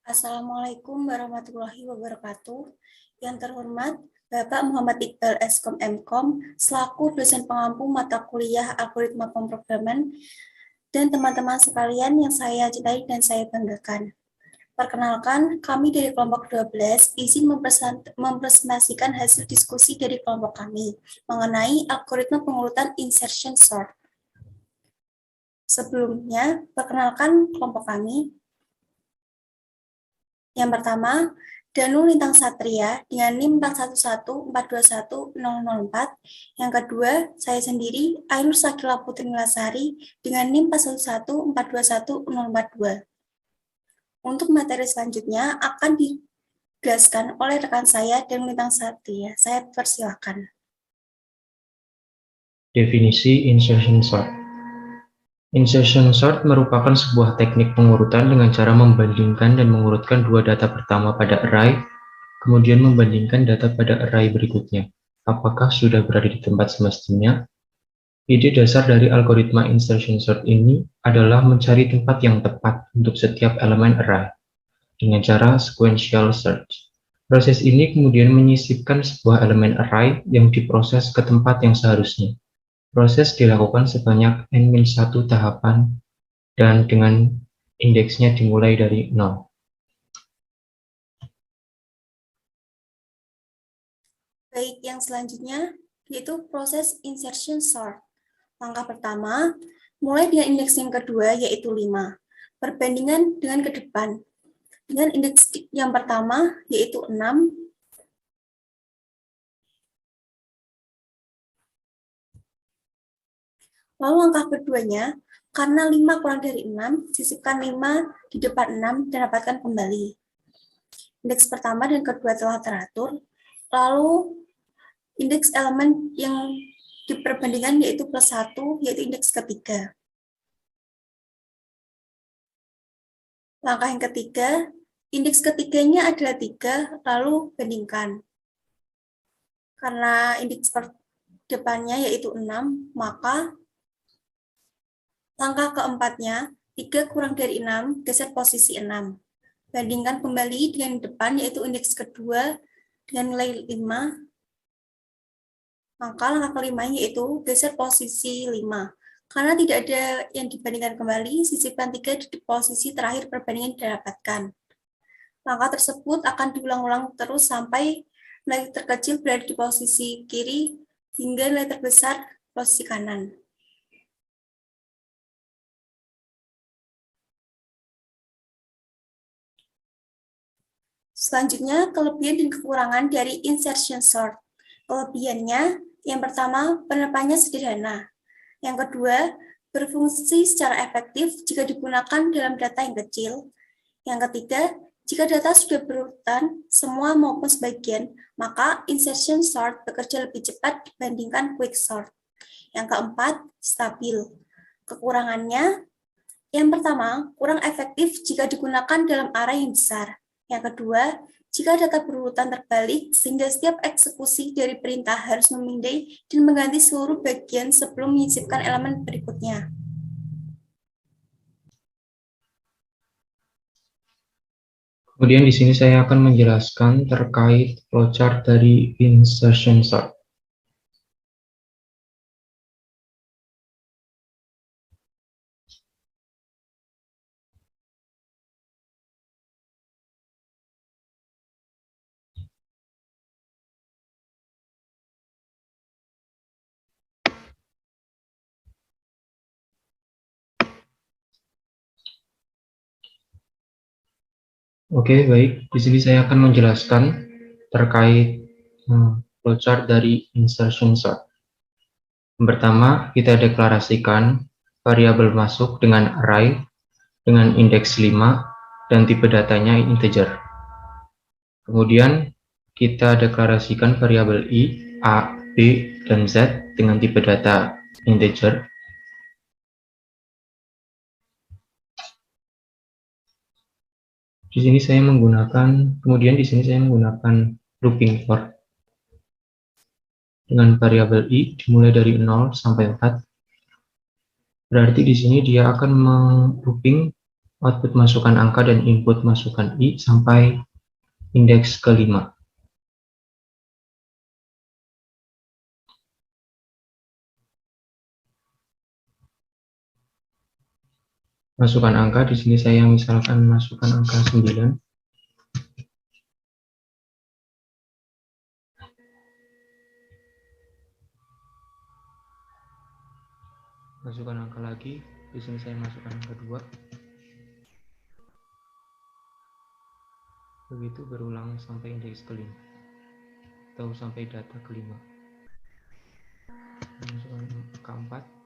Assalamualaikum warahmatullahi wabarakatuh. Yang terhormat Bapak Muhammad Iqbal Eskom Mkom selaku dosen pengampu mata kuliah algoritma pemrograman dan teman-teman sekalian yang saya cintai dan saya banggakan. Perkenalkan, kami dari kelompok 12 izin mempresentasikan hasil diskusi dari kelompok kami mengenai algoritma pengurutan insertion sort. Sebelumnya, perkenalkan kelompok kami. Yang pertama, Danu Lintang Satria dengan NIM 411421004. Yang kedua, saya sendiri, Ainur Sakila Putri Nilasari dengan NIM 411421042. Untuk materi selanjutnya akan dijelaskan oleh rekan saya, Danu Lintang Satria. Saya persilakan. Definisi insertion sort. Insertion sort merupakan sebuah teknik pengurutan dengan cara membandingkan dan mengurutkan dua data pertama pada array, kemudian membandingkan data pada array berikutnya. Apakah sudah berada di tempat semestinya? Ide dasar dari algoritma insertion sort ini adalah mencari tempat yang tepat untuk setiap elemen array dengan cara sequential search. Proses ini kemudian menyisipkan sebuah elemen array yang diproses ke tempat yang seharusnya. Proses dilakukan sebanyak n-1 tahapan dan dengan indeksnya dimulai dari 0. Baik, yang selanjutnya yaitu proses insertion sort. Langkah pertama, mulai dengan indeks yang kedua yaitu 5. Perbandingan dengan ke depan. Dengan indeks yang pertama yaitu 6. Lalu langkah keduanya, karena 5 kurang dari 6, sisipkan 5 di depan 6 dan dapatkan kembali. Indeks pertama dan kedua telah teratur, lalu indeks elemen yang diperbandingkan yaitu plus 1, yaitu indeks ketiga. Langkah yang ketiga, indeks ketiganya adalah 3, lalu bandingkan. Karena indeks depannya yaitu 6, maka langkah keempatnya, 3 kurang dari 6, geser posisi 6. Bandingkan kembali dengan depan, yaitu indeks kedua dengan nilai 5. Maka langkah kelimanya yaitu geser posisi 5. Karena tidak ada yang dibandingkan kembali, sisipkan 3 di posisi terakhir perbandingan didapatkan. Langkah tersebut akan diulang-ulang terus sampai nilai terkecil berada di posisi kiri hingga nilai terbesar posisi kanan. Selanjutnya, kelebihan dan kekurangan dari insertion sort. Kelebihannya, yang pertama, penerapannya sederhana. Yang kedua, berfungsi secara efektif jika digunakan dalam data yang kecil. Yang ketiga, jika data sudah berurutan, semua maupun sebagian, maka insertion sort bekerja lebih cepat dibandingkan quick sort. Yang keempat, stabil. Kekurangannya, yang pertama, kurang efektif jika digunakan dalam array yang besar. Yang kedua, jika data berurutan terbalik, sehingga setiap eksekusi dari perintah harus memindai dan mengganti seluruh bagian sebelum menyisipkan elemen berikutnya. Kemudian di sini saya akan menjelaskan terkait flowchart dari insertion sort. Oke, baik. Di sini saya akan menjelaskan terkait flowchart dari insertion sort. Yang pertama, kita deklarasikan variabel masuk dengan array dengan indeks 5 dan tipe datanya integer. Kemudian kita deklarasikan variabel i, a, b, dan z dengan tipe data integer. Di sini saya menggunakan looping for dengan variabel i dimulai dari 0 sampai 4. Berarti di sini dia akan meng-looping output masukan angka dan input masukan I sampai indeks ke-5. Masukkan angka, di sini saya misalkan masukkan angka 9. Masukkan angka lagi, di sini saya masukkan angka 2. Begitu berulang sampai indeks ke-5 atau sampai data ke-5. Masukkan angka 4.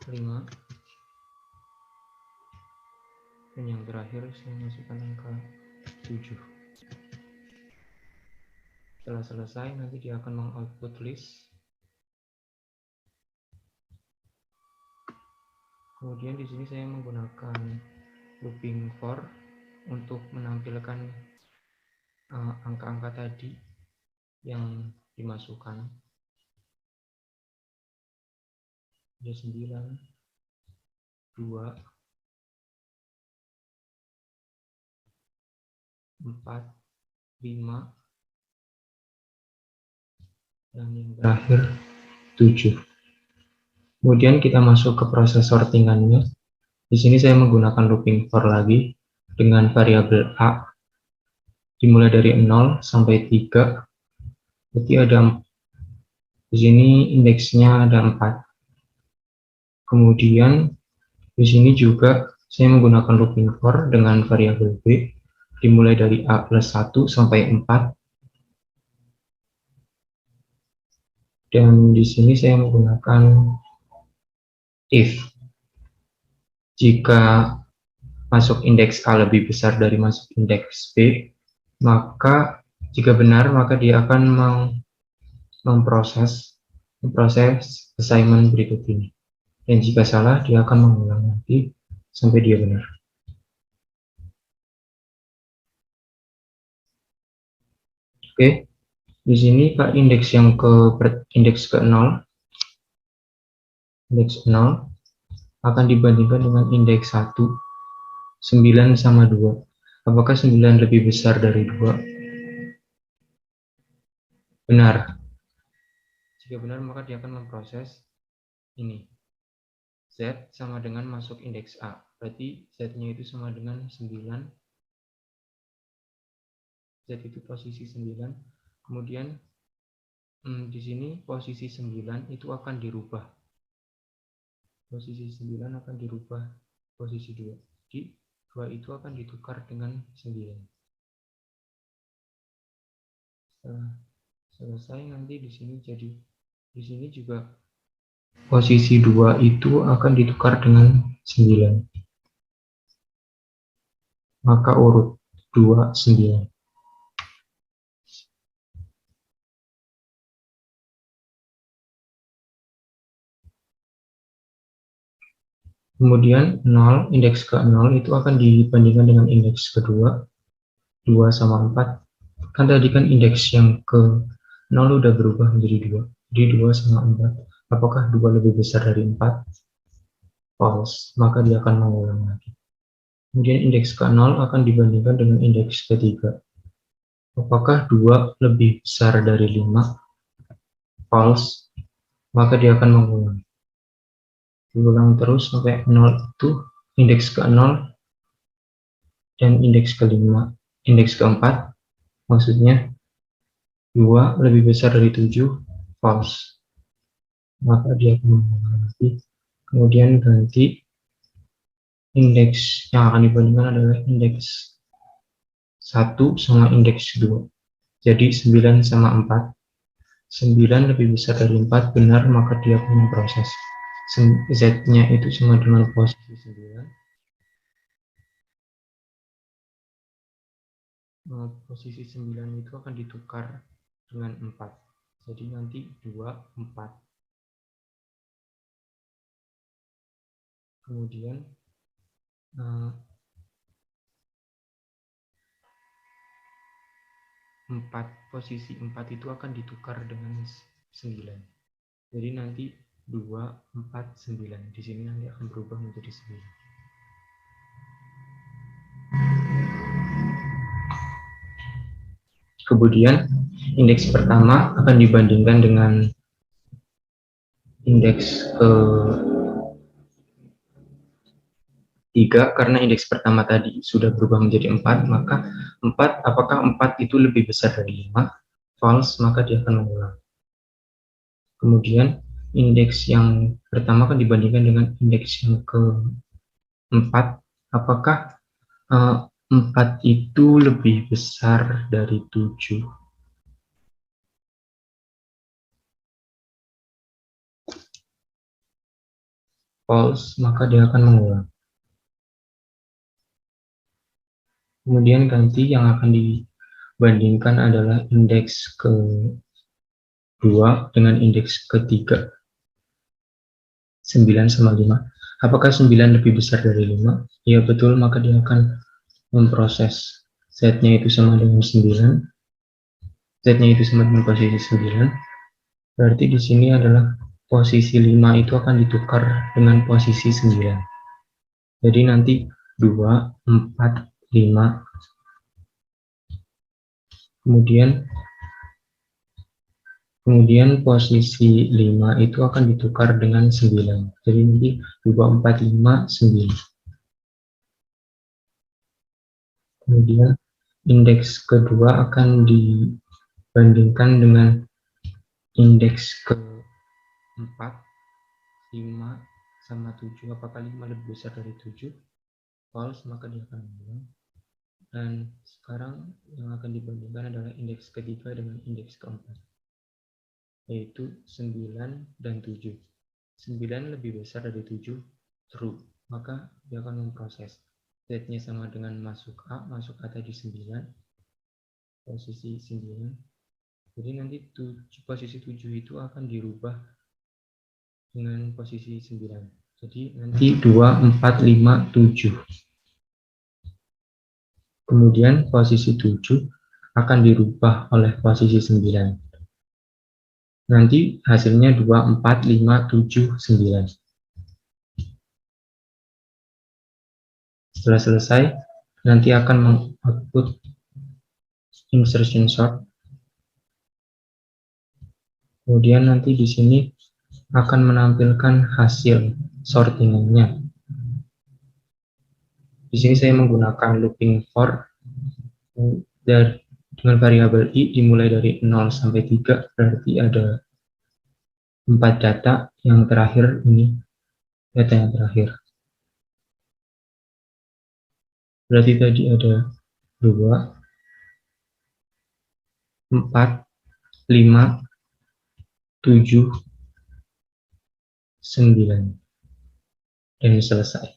5. Dan yang terakhir saya masukkan angka 7. Setelah selesai, nanti dia akan mengoutput list. Kemudian di sini saya menggunakan looping for untuk menampilkan angka-angka tadi yang dimasukkan. Ada 9, 2, 4, 5, dan yang terakhir 7. Kemudian kita masuk ke proses sortingannya. Di sini saya menggunakan looping for lagi dengan variabel A dimulai dari 0 sampai 3. Jadi ada di sini indeksnya ada 4. Kemudian di sini juga saya menggunakan looping for dengan variabel B dimulai dari A plus 1 sampai 4. Dan di sini saya menggunakan if. Jika masuk indeks A lebih besar dari masuk indeks B, maka jika benar, maka dia akan memproses assignment berikut ini. Dan jika salah, dia akan mengulang lagi sampai dia benar. Oke, di sini Pak indeks yang indeks ke-0, indeks 0 akan dibandingkan dengan indeks 1, 9 sama 2. Apakah 9 lebih besar dari 2? Benar. Jika benar, maka dia akan memproses ini. Z sama dengan masuk indeks A. Berarti Z-nya itu sama dengan 9. Z itu posisi 9. Kemudian di sini posisi 9 itu akan dirubah. Posisi 9 akan dirubah posisi 2. Jadi 2 itu akan ditukar dengan 9. Setelah selesai nanti di sini jadi di sini juga posisi 2 itu akan ditukar dengan 9. Maka urut 2, 9. Kemudian 0, indeks ke-0 itu akan dibandingkan dengan indeks kedua, 2 sama 4. Kan tadi kan indeks yang ke-0 udah berubah menjadi 2. Jadi 2 sama 4. Apakah 2 lebih besar dari 4? False. Maka dia akan mengulang lagi. Kemudian indeks ke-0 akan dibandingkan dengan indeks ketiga. Apakah 2 lebih besar dari 5? False. Maka dia akan mengulang. Diulang terus sampai 0 itu indeks ke-0 dan indeks ke-5. Indeks ke-4 maksudnya 2 lebih besar dari 7, false. Maka dia akan mengulang lagi. Kemudian ganti indeks yang akan dibandingkan adalah indeks 1 sama indeks 2. Jadi 9 sama 4. 9 lebih besar dari 4, benar, maka dia akan memproses. Z-nya itu sama dengan posisi 9. Posisi 9 itu akan ditukar dengan 4. Jadi nanti 2, 4. Kemudian posisi 4 itu akan ditukar dengan 9. Jadi nanti 2, 4, 9. Di sini nanti akan berubah menjadi 9. Kemudian indeks pertama akan dibandingkan dengan indeks ke 3 karena indeks pertama tadi sudah berubah menjadi 4, maka 4, apakah 4 itu lebih besar dari 5? False, maka dia akan mengulang. Kemudian indeks yang pertama akan dibandingkan dengan indeks yang ke-4, apakah 4 itu lebih besar dari 7? False, maka dia akan mengulang. Kemudian ganti yang akan dibandingkan adalah indeks ke-2 dengan indeks ke-3. 9 sama 5. Apakah 9 lebih besar dari 5? Ya betul, maka dia akan memproses setnya itu sama dengan 9. Setnya itu sama dengan posisi 9. Berarti di sini adalah posisi 5 itu akan ditukar dengan posisi 9. Jadi nanti 2, 4, 5. Kemudian posisi 5 itu akan ditukar dengan 9. Jadi nanti 2, 4, 5, 9. Kemudian indeks kedua akan dibandingkan dengan indeks ke-4, 5 sama 7. Apakah 5 lebih besar dari 7? False, maka dia akan mengulang. Dan sekarang yang akan dibandingkan adalah indeks ketiga dengan indeks keempat, yaitu 9 dan 7. 9 lebih besar dari 7, true. Maka dia akan memproses. Setnya sama dengan masuk A tadi 9, posisi 9. Jadi nanti posisi 7 itu akan dirubah dengan posisi 9. Jadi nanti 2, 4, 5, 7. Kemudian posisi 7 akan dirubah oleh posisi 9. Nanti hasilnya 2, 4, 5, 7, 9. Setelah selesai, nanti akan mengoutput insertion sort. Kemudian nanti di sini akan menampilkan hasil sortingannya. Di sini saya menggunakan looping for dengan variabel i dimulai dari 0 sampai 3, berarti ada 4 data. Yang terakhir ini data yang terakhir. Berarti tadi ada 2, 4, 5, 7, 9. Dan selesai.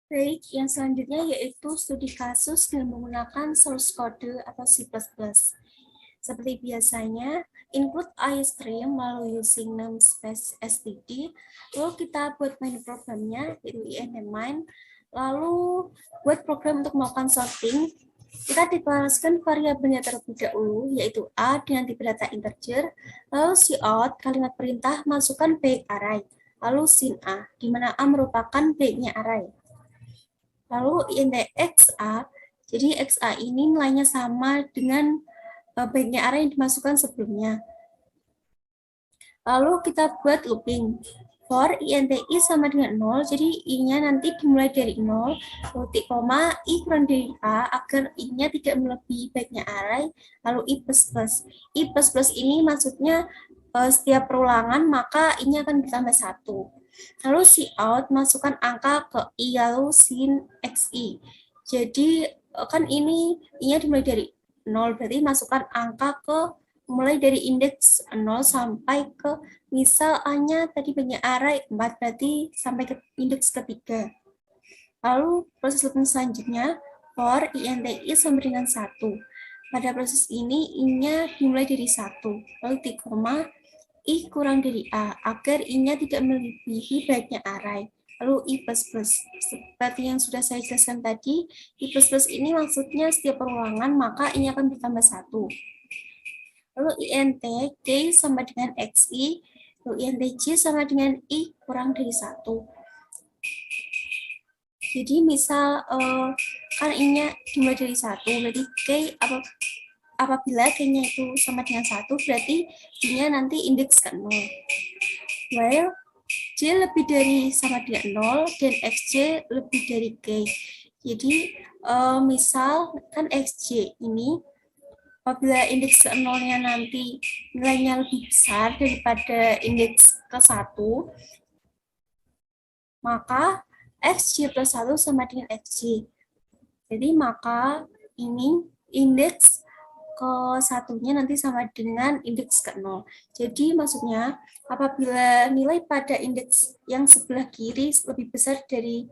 Baik, yang selanjutnya yaitu studi kasus dengan menggunakan source code atau C++. Seperti biasanya, include iStream melalui using namespace std, lalu kita buat main programnya, yaitu main, lalu buat program untuk melakukan sorting. Kita deklarasikan variabelnya terlebih dahulu, yaitu A dengan tipe data integer, lalu cout, kalimat perintah, masukkan baik array, lalu sin A, di mana A merupakan baiknya array. Lalu index XA, jadi XA ini nilainya sama dengan baiknya array yang dimasukkan sebelumnya. Lalu kita buat looping. For inti sama dengan 0, jadi i-nya nanti dimulai dari 0, titik koma, i kurang dari a, agar i-nya tidak melebihi baiknya array, lalu i++. I++ ini maksudnya setiap perulangan, maka i-nya akan ditambah 1. Lalu cout, masukkan angka ke i, lalu sin xi. Jadi kan ini i-nya dimulai dari 0, berarti masukkan angka ke mulai dari indeks 0 sampai ke misal A-nya tadi banyak array 4, berarti sampai ke indeks ketiga. Lalu proses looping selanjutnya for inti sama dengan 1. Pada proses ini I-nya dimulai dari 1, lalu titik koma, I kurang dari A, agar I-nya tidak melebihi baiknya array. Lalu I++. Seperti yang sudah saya jelaskan tadi, I++ ini maksudnya setiap perulangan, maka I-nya akan ditambah 1. Lalu INT, K sama dengan XI, lalu INT J sama dengan I kurang dari 1. Jadi misal kan I-nya dimulai dari 1, berarti K apabila K-nya itu sama dengan 1, berarti I-nya nanti indeks ke 0. While J lebih dari sama dengan 0 dan XJ lebih dari K. Jadi misal kan XJ ini apabila indeks ke 0-nya nanti nilainya lebih besar daripada indeks ke 1, maka XJ plus 1 sama dengan XJ. Jadi maka ini indeks ke satunya nanti sama dengan indeks ke 0. Jadi maksudnya apabila nilai pada indeks yang sebelah kiri lebih besar dari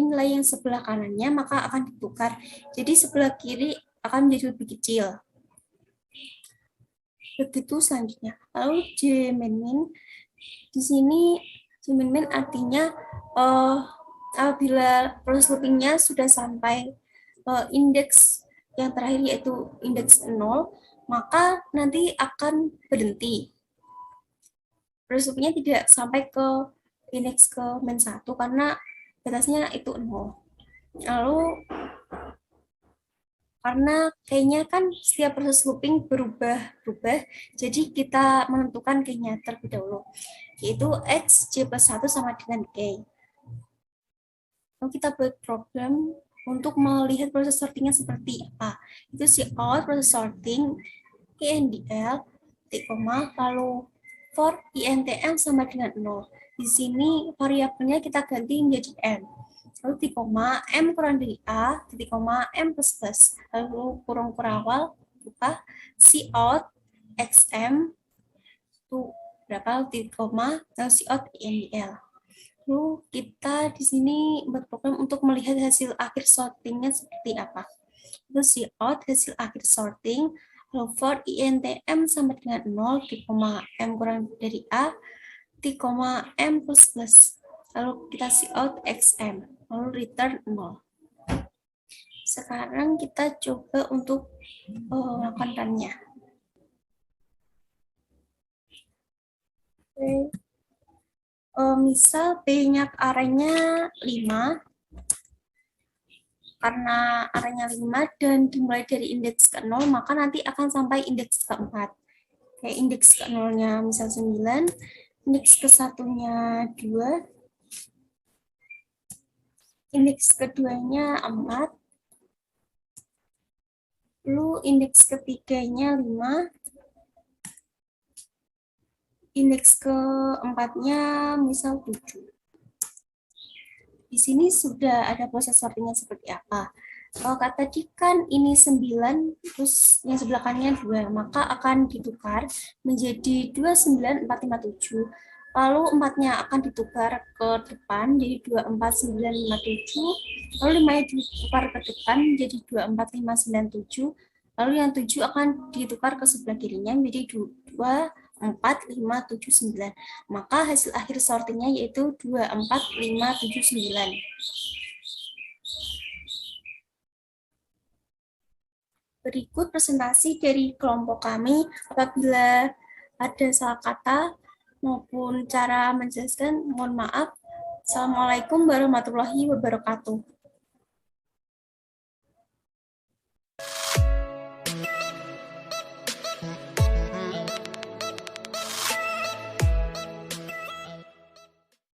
nilai yang sebelah kanannya, maka akan ditukar. Jadi sebelah kiri akan menjadi lebih kecil. Begitu selanjutnya. Lalu J-min, di sini J-min artinya apabila proses loopingnya sudah sampai indeks yang terakhir yaitu indeks 0, maka nanti akan berhenti. Proses loopingnya tidak sampai ke indeks ke min 1 karena batasnya itu 0. Lalu karena kayaknya kan setiap proses looping berubah, jadi kita menentukan kayaknya terlebih dahulu, yaitu X, J plus 1 sama dengan K. Lalu kita buat program untuk melihat proses sortingnya seperti apa. Itu cout, proses sorting, INDL, lalu for INTM sama dengan 0. Di sini variabelnya kita ganti menjadi M. Lalu M kurang dari A, M plus plus. Lalu kurung kurawal, buka cout, XM, itu berapa, lalu cout INDL. Lalu kita di sini berprogram untuk melihat hasil akhir sortingnya seperti apa. Itu cout hasil akhir sorting, lalu for INTM sama dengan 0, M kurang dari A, M plus plus. Lalu kita cout XM, lalu return 0. Sekarang kita coba untuk melakukan run-nya. Oke. Misal B-nya arraynya 5, karena arraynya 5 dan dimulai dari indeks ke 0, maka nanti akan sampai indeks ke 4. Kayak indeks ke 0-nya misal 9, indeks ke 1-nya 2, indeks ke-2-nya 4, lalu indeks ke-3-nya 5, indeks ke-4-nya misal 7. Di sini sudah ada proses sortingnya seperti apa. Kalau tadi kan ini 9, terus yang sebelah kanannya 2, maka akan ditukar menjadi 29457. Lalu 4-nya akan ditukar ke depan jadi 24957. Lalu 5-nya ditukar ke depan menjadi 24597. Lalu yang 7 akan ditukar ke sebelah kirinya menjadi 24579. Maka hasil akhir sortingnya yaitu 24579. Berikut presentasi dari kelompok kami. Apabila ada salah kata maupun cara menjelaskan, mohon maaf. Assalamualaikum warahmatullahi wabarakatuh.